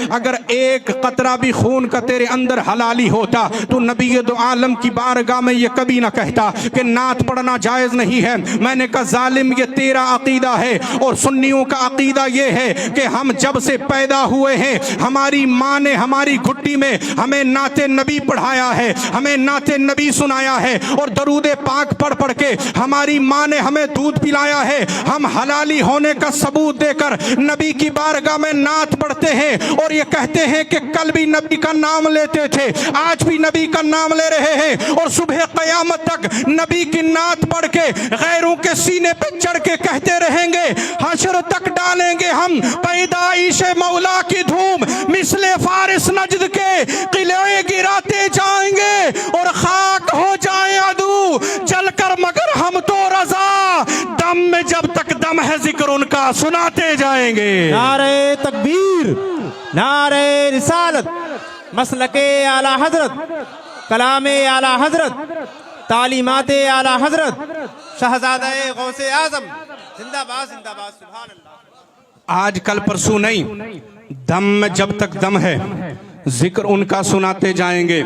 अगर एक कतरा भी खून का तेरे अंदर हलाली होता तो नबी दो आलम की बारगाह में ये कभी ना कहता कि नात पढ़ना जायज़ नहीं है। मैंने कहा जालिम, ये तेरा अकीदा है और सुन्नियों का अकीदा ये है कि हम जब से पैदा हुए हैं हमारी माँ ने हमारी घुट्टी में हमें नाते नबी पढ़ाया है, हमें नाते नबी सुनाया है और दरूदे पाक पढ़ पढ़ के हमारी माँ ने हमें दूध पिलाया है। हम हलाली होने का सबूत देकर नबी की बारगाह में नात पढ़ते हैं और ये कहते हैं कि कल भी नबी का नाम लेते थे, आज भी नबी का नाम ले रहे हैं और सुबह क़यामत तक नबी की नात पढ़ के गैरों के सीने पे चढ़ के कहते रहेंगे, हशर तक डालेंगे हम पैदाइश मौला की धूम, मिसले फारिस नजद के किले गिराते जाएंगे और खाक हो जाए अदू जलकर मगर हम तो रजा, दम में जब तक दम है जिक्र उनका सुनाते जाएंगे। नारे तकबीर, नारे रिसालत, मसलके आला हजरत, कलामे आला हजरत, तालीमाते आला हजरत, शहजादे गौसे आजम जिंदाबाद जिंदाबाद सुभान अल्लाह। आज कल परसों नहीं, दम में जब तक दम है जिक्र उनका सुनाते जाएंगे।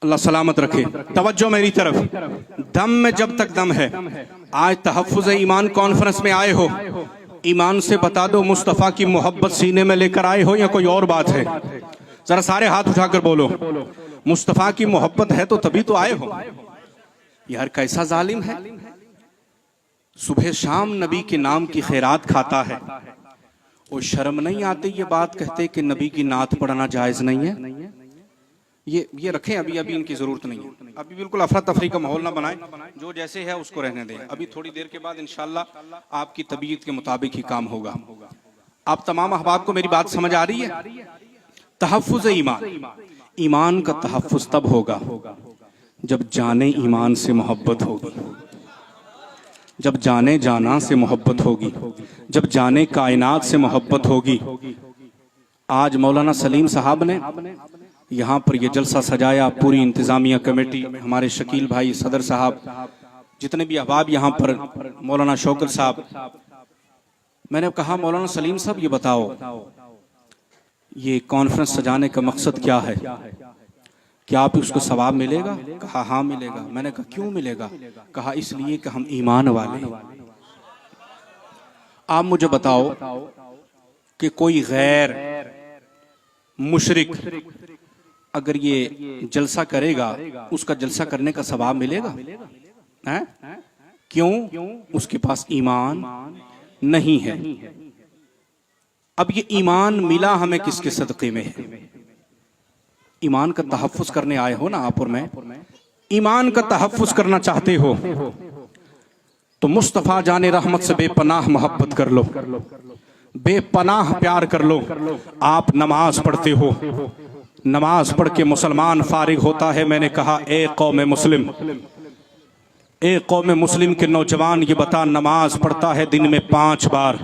अल्लाह सलामत रखे। तवज्जो मेरी तरफ, दम में जब तक दम है। आज तहफ़्फ़ुज़ ईमान कॉन्फ्रेंस में आए हो, ईमान से बता दो मुस्तफ़ा की मोहब्बत सीने में लेकर आए हो या कोई और बात है? जरा सारे हाथ उठाकर बोलो, मुस्तफ़ा की मोहब्बत है तो तभी तो आए हो। यार कैसा जालिम है, सुबह शाम नबी के नाम की खैरात खाता है और शर्म नहीं आती ये बात कहते कि नबी की नात पढ़ना जायज़ नहीं है। ये रखें, अभी अभी इनकी जरूरत नहीं है। अभी बिल्कुल अफरा तफरी का माहौल ना बनाएं, जो जैसे है उसको रहने दें। अभी थोड़ी देर के बाद इंशाल्लाह आपकी तबीयत के मुताबिक ही काम होगा। आप तमाम अहबाब को मेरी बात समझ आ रही है? तहफ़्फ़ुज़ ईमान, ईमान का तहफ़्फ़ुज़ तब होगा जब जाने ईमान से मोहब्बत होगी, जब जाने जाना से मोहब्बत होगी, जब जाने कायनात से मोहब्बत होगी। आज मौलाना सलीम साहब ने यहाँ पर यह जलसा सजाया, पूरी इंतजामिया कमेटी, हमारे शकील भाई, सदर साहब, जितने भी अहबाब यहाँ पर, मौलाना शौकत साहब। मैंने कहा मौलाना सलीम साहब ये बताओ ये कॉन्फ्रेंस सजाने का मकसद क्या है, क्या आप उसको सवाब मिलेगा? कहा हाँ मिलेगा। मैंने कहा क्यों मिलेगा? कहा इसलिए कि हम ईमान वाले हैं। आप मुझे बताओ कि कोई गैर मुशरिक अगर ये जलसा करेगा उसका जलसा करने का सवाब मिलेगा? है? क्यों? उसके पास ईमान नहीं है। अब ये ईमान मिला हमें किसके सदक़े में है? ईमान का तहफ़्फ़ुज़ करने आए हो ना आप और मैं। ईमान का तहफ़्फ़ुज़ करना चाहते हो तो मुस्तफ़ा जाने रहमत से बेपनाह मोहब्बत कर लो, बेपनाह प्यार कर लो। आप नमाज पढ़ते हो, नमाज पढ़ के मुसलमान फारिग होता है। मैंने कहा ए कौम मुस्लिम, ए कौम मुस्लिम के नौजवान ये बता, नमाज पढ़ता है दिन में 5 बार,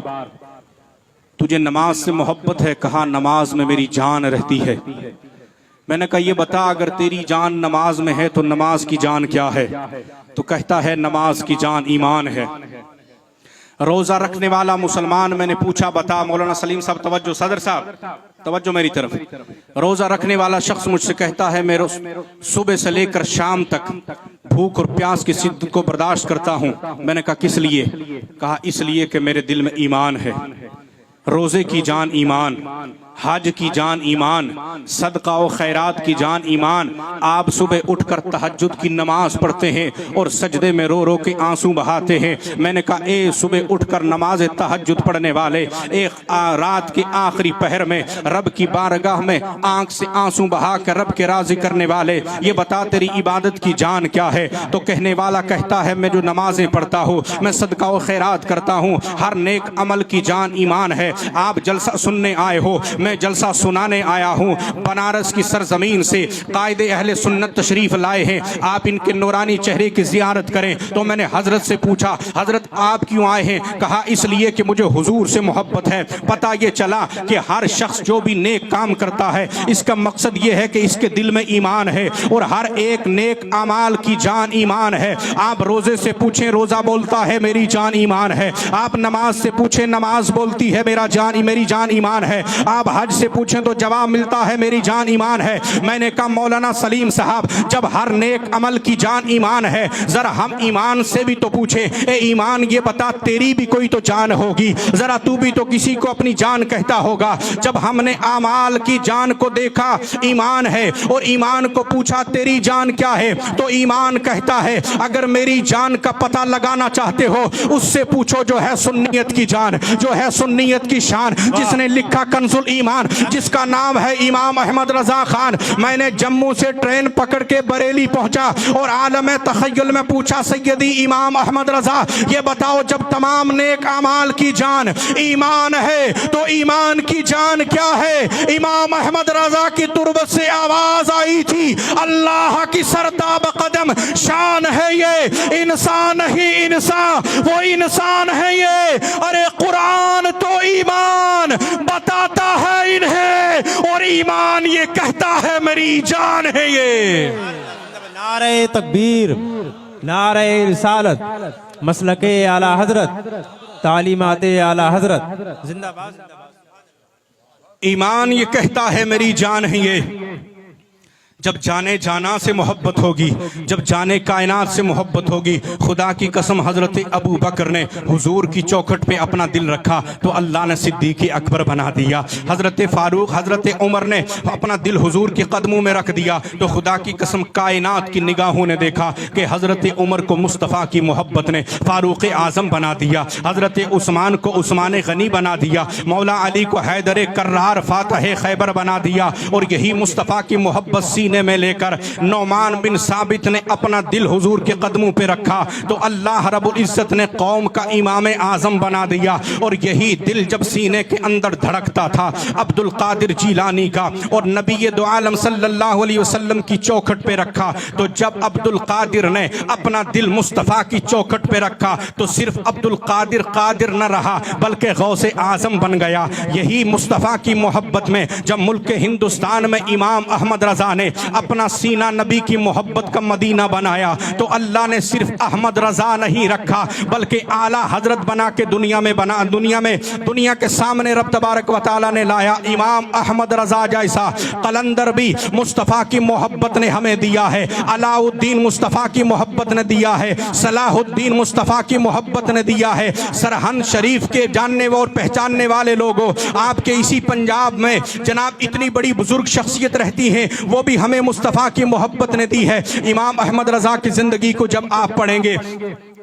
तुझे नमाज से मोहब्बत है? कहा नमाज में मेरी जान रहती है। मैंने कहा ये बता अगर तेरी जान नमाज में है तो नमाज की जान क्या है? तो कहता है नमाज की जान ईमान है। रोजा रखने वाला मुसलमान, मैंने पूछा बता मौलाना सलीम साहब तवज्जो, सदर साहब तवज्जो मेरी तरफ। रोजा रखने वाला शख्स मुझसे कहता है मैं सुबह से लेकर शाम तक भूख और प्यास की शिद्दत को बर्दाश्त करता हूँ। मैंने कहा किस लिए? कहा इसलिए कि मेरे दिल में ईमान है। रोजे की जान ईमान, हज की जान ईमान, सदका व खैरात की जान ईमान। आप सुबह उठकर तहज्जुद की नमाज पढ़ते हैं और सजदे में रो रो के आंसू बहाते हैं। मैंने कहा ए सुबह उठकर नमाज तहज्जुद पढ़ने वाले, एक रात के आखिरी पहर में रब की बारगाह में आंख से आंसू बहा कर रब के राजी करने वाले, ये बता तेरी इबादत की जान क्या है? तो कहने वाला कहता है मैं जो नमाजें पढ़ता हूँ, मैं सदका व खैरात करता हूँ, हर नेक अमल की जान ईमान है। आप जलसा सुनने आए हो, मैं जलसा सुनाने आया हूँ। बनारस की सरजमीन से कायदे अहले सुन्नत तशरीफ लाए हैं, आप इनके नूरानी चेहरे की जियारत करें। तो मैंने हजरत से पूछा, हजरत आप क्यों आए हैं? कहा इसलिए कि मुझे हुजूर से मोहब्बत है। पता ये चला कि हर शख्स जो भी नेक काम करता है इसका मकसद ये है कि इसके दिल में ईमान है, और हर एक नेक अमाल की जान ईमान है। आप रोजे से पूछें, रोजा बोलता है मेरी जान ईमान है। आप नमाज से पूछें, नमाज बोलती है मेरी जान ईमान है। आप हज से पूछें तो जवाब मिलता है मेरी जान ईमान है। मैंने कहा मौलाना सलीम साहब, जब हर नेक अमल की जान ईमान है, जरा हम ईमान से भी तो पूछें, ए ईमान ये बता तेरी भी कोई तो जान होगी, जरा तू भी तो किसी को अपनी जान कहता होगा। जब हमने अमाल की जान को देखा ईमान है, और ईमान को पूछा तेरी जान क्या है, तो ईमान कहता है अगर मेरी जान का पता लगाना चाहते हो उससे पूछो जो है सुन्नियत की जान, जो है सुन्नियत की शान, जिसने लिखा कंजुल ईमान, जिसका नाम है इमाम अहमद रजा खान। मैंने जम्मू से ट्रेन पकड़ के बरेली पहुंचा और आलम तखय्युल में पूछा, सैयदी इमाम अहमद रजा ये बताओ जब तमाम नेक अमाल की जान ईमान है तो ईमान की जान क्या है? इमाम अहमद रजा की तुरबत से आवाज आई थी, अल्लाह की सरताब कदम शान है ये, इंसान ही इंसान, वो इंसान है ये। अरे कुरान तो ईमान बताता है इन्हें, और ईमान ये कहता है मेरी जान है ये। नारे तकबीर, नारे रिसालत, मसलके आला हजरत, तालीमाते आला हजरत जिंदाबाद। ईमान ये कहता है मेरी जान है ये। जब जाने जाना से मोहब्बत होगी, जब जाने कायनात से मोहब्बत होगी, खुदा की कसम हजरत अबू बकर ने हुजूर की चौखट पे अपना दिल रखा तो अल्लाह ने सिद्दीक़ अकबर बना दिया। हजरत फारूक, हजरत उमर ने अपना दिल हुजूर के कदमों में रख दिया तो खुदा की कसम कायनात की निगाहों ने देखा कि हजरत उमर को मुस्तफ़ा की मोहब्बत ने फारूक आज़म बना दिया, हजरत उस्मान को उस्मान गनी बना दिया, मौला अली को हैदर कर्रार फातह खैबर बना दिया। और यही मुस्तफ़ा की मोहब्बत सीने में लेकर नौमान बिन साबित ने अपना दिल हुजूर के कदमों पे रखा तो अल्लाह रब्बुल इज्जत ने कौम का इमाम आज़म बना दिया। और यही दिल जब सीने के अंदर धड़कता था अब्दुल कादिर जीलानी का, और नबी दो आलम सल्लल्लाहु अलैहि वसल्लम की चौखट पे रखा, तो जब अब्दुल कादिर ने अपना दिल मुस्तफ़ा की चौखट पे रखा तो सिर्फ अब्दुल कादिर कादिर न रहा बल्कि गौसे आज़म बन गया। यही मुस्तफ़ा की मोहब्बत में जब मुल्क हिंदुस्तान में इमाम अहमद रजा ने अपना सीना नबी की मोहब्बत का मदीना बनाया तो अल्लाह ने सिर्फ अहमद रजा नहीं रखा बल्कि आला हजरत बना के दुनिया के सामने रब तबारक व तआला ने लाया। इमाम अहमद रजा जैसा कलंदर भी मुस्तफ़ा की मोहब्बत ने हमें दिया है, अलाउद्दीन मुस्तफ़ा की मोहब्बत ने दिया है, सलाहुद्दीन मुस्तफ़ा की मोहब्बत ने दिया है। सरहंद शरीफ के जानने और पहचानने वाले लोगों, आपके इसी पंजाब में जनाब इतनी बड़ी बुजुर्ग शख्सियत रहती हैं, वो भी हमें मुस्तफ़ा की मोहब्बत ने दी है। इमाम अहमद रजा की ज़िंदगी को जब आप पढ़ेंगे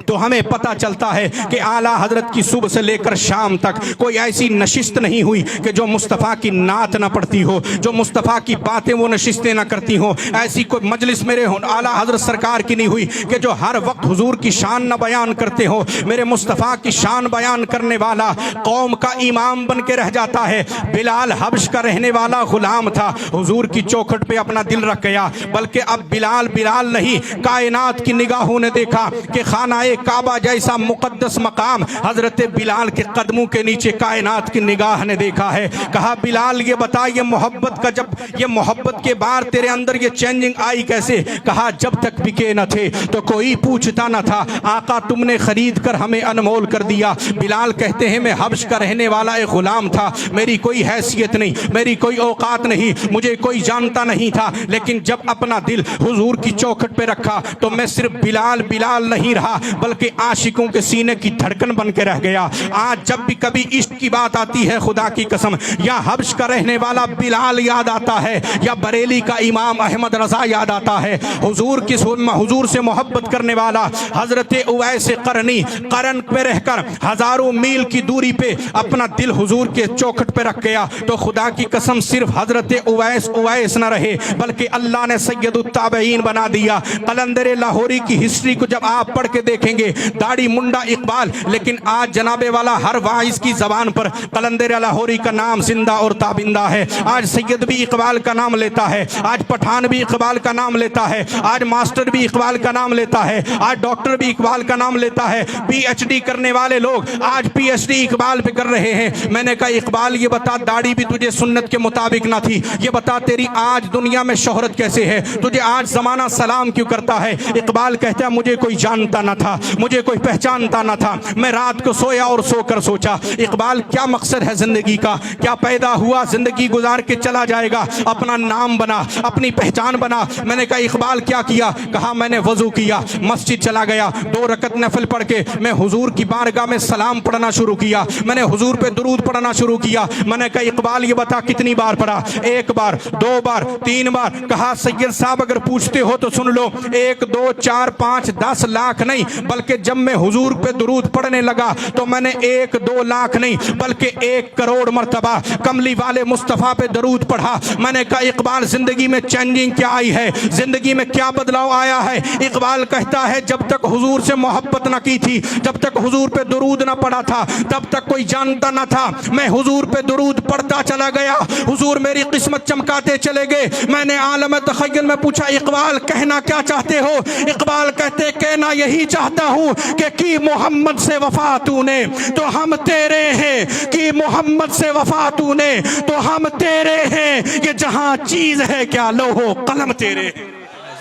तो हमें पता चलता है कि आला हजरत की सुबह से लेकर शाम तक कोई ऐसी नशिस्त नहीं हुई कि जो मुस्तफ़ा की नात ना पढ़ती हो, जो मुस्तफ़ा की बातें वो नशिस्तें ना करती हो। ऐसी कोई मजलिस मेरे आला हजरत सरकार की नहीं हुई कि जो हर वक्त हुजूर की शान न बयान करते हो। मेरे मुस्तफ़ा की शान बयान करने वाला कौम का इमाम बन के रह जाता है। बिलाल हबश का रहने वाला गुलाम था, हुजूर की चौखट पे अपना दिल रख गया। बल्कि अब बिलाल नहीं, कायनात की निगाहों ने देखा कि खाना काबा जैसा मुकद्दस मकाम हजरत बिलाल के कदमों के नीचे कायनात की निगाह ने देखा है। कहा बिलाल ये बता, ये मोहब्बत का जब ये मोहब्बत के बाद तेरे अंदर ये चेंजिंग आई कैसे? कहा जब तक बिके न थे तो कोई पूछता न था, आका तुमने खरीद कर हमें अनमोल कर दिया। बिलाल कहते हैं मैं हब्श का रहने वाला एक गुलाम था, मेरी कोई हैसियत नहीं, मेरी कोई औकात नहीं, मुझे कोई जानता नहीं था। लेकिन जब अपना दिल हुजूर की चौखट पे रखा तो मैं सिर्फ बिलाल नहीं रहा बल्कि आशिकों के सीने की धड़कन बन के रह गया। आज जब भी कभी इश्क की बात आती है, खुदा की कसम, या हब्श का रहने वाला बिलाल याद आता है या बरेली का इमाम अहमद रजा याद आता है। हुजूर से मोहब्बत करने वाला हजरत उवैस करनी करन पे रहकर हजारों मील की दूरी पे अपना दिल हुजूर के चौखट पे रख गया तो खुदा की कसम सिर्फ हजरत उवैस न रहे बल्कि अल्लाह ने सैयदुत ताबईन बना दिया। कलंदर लाहौरी की हिस्ट्री को जब आप पढ़ के देखें कहेंगे दाढ़ी मुंडा इकबाल, लेकिन आज जनाबे वाला हर वाइस की जबान पर कलंदर लाहौरी का नाम जिंदा और ताबिंदा है। आज सैयद भी इकबाल का नाम लेता है, आज पठान भी इकबाल का नाम लेता है, आज मास्टर भी इकबाल का नाम लेता है, आज डॉक्टर भी इकबाल का नाम लेता है। पीएचडी करने वाले लोग आज पीएचडी इकबाल पे कर रहे हैं। मैंने कहा इकबाल ये बता दाढ़ी भी तुझे सुन्नत के मुताबिक ना थी, ये बता तेरी आज दुनिया में शोहरत कैसे है, तुझे आज जमाना सलाम क्यों करता है। इकबाल कहता है मुझे कोई जानता ना था, मुझे कोई पहचानता ना था, मैं रात को सोया और सोकर सोचा। इकबाल क्या मकसद है जिंदगी का, क्या पैदा हुआ जिंदगी गुजार के चला जाएगा, अपना नाम बना, अपनी पहचान बना। मैंने कहा इकबाल क्या किया, कहा मैंने वजू किया, मस्जिद चला गया, 2 रकत नफल पढ़ के मैं हुजूर की बारगाह में सलाम पढ़ना शुरू किया, मैंने हुजूर पे दुरूद पढ़ना शुरू किया। मैंने कहा इकबाल ये बता कितनी बार पढ़ा, 1 बार, 2 बार, 3 बार। कहा सैयद साहब अगर पूछते हो तो सुन लो, 1, 2, 4, 5, 10 लाख नहीं, बल्कि जब मैं हुजूर पे दुरूद पढ़ने लगा तो मैंने 1, 2 लाख नहीं बल्कि 1 करोड़ मर्तबा कमली वाले मुस्तफ़ा पे दरूद पढ़ा। मैंने कहा इकबाल जिंदगी में चेंजिंग क्या आई है, जिंदगी में क्या बदलाव आया है। इकबाल कहता है जब तक हुजूर से मोहब्बत ना की थी, जब तक हुजूर पे दुरूद ना पढ़ा था, तब तक कोई जानता ना था। मैं हुजूर पे दुरूद पढ़ता चला गया, हुजूर मेरी किस्मत चमकाते चले गए। मैंने आलम तखय्युल में पूछा इकबाल कहना क्या चाहते हो। इकबाल कहते कहना यही चाहता हूँ कि मोहम्मद से वफा तूने तो हम तेरे हैं, कि मोहम्मद से वफा तूने तो हम तेरे हैं, ये जहां चीज है क्या लोहो कलम तेरे हैं।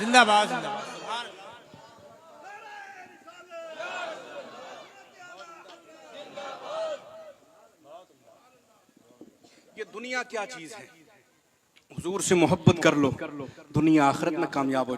जिंदाबाद जिंदाबाद। ये दुनिया क्या चीज है, हुजूर से मोहब्बत कर लो, दुनिया आखिरत में कामयाब हो।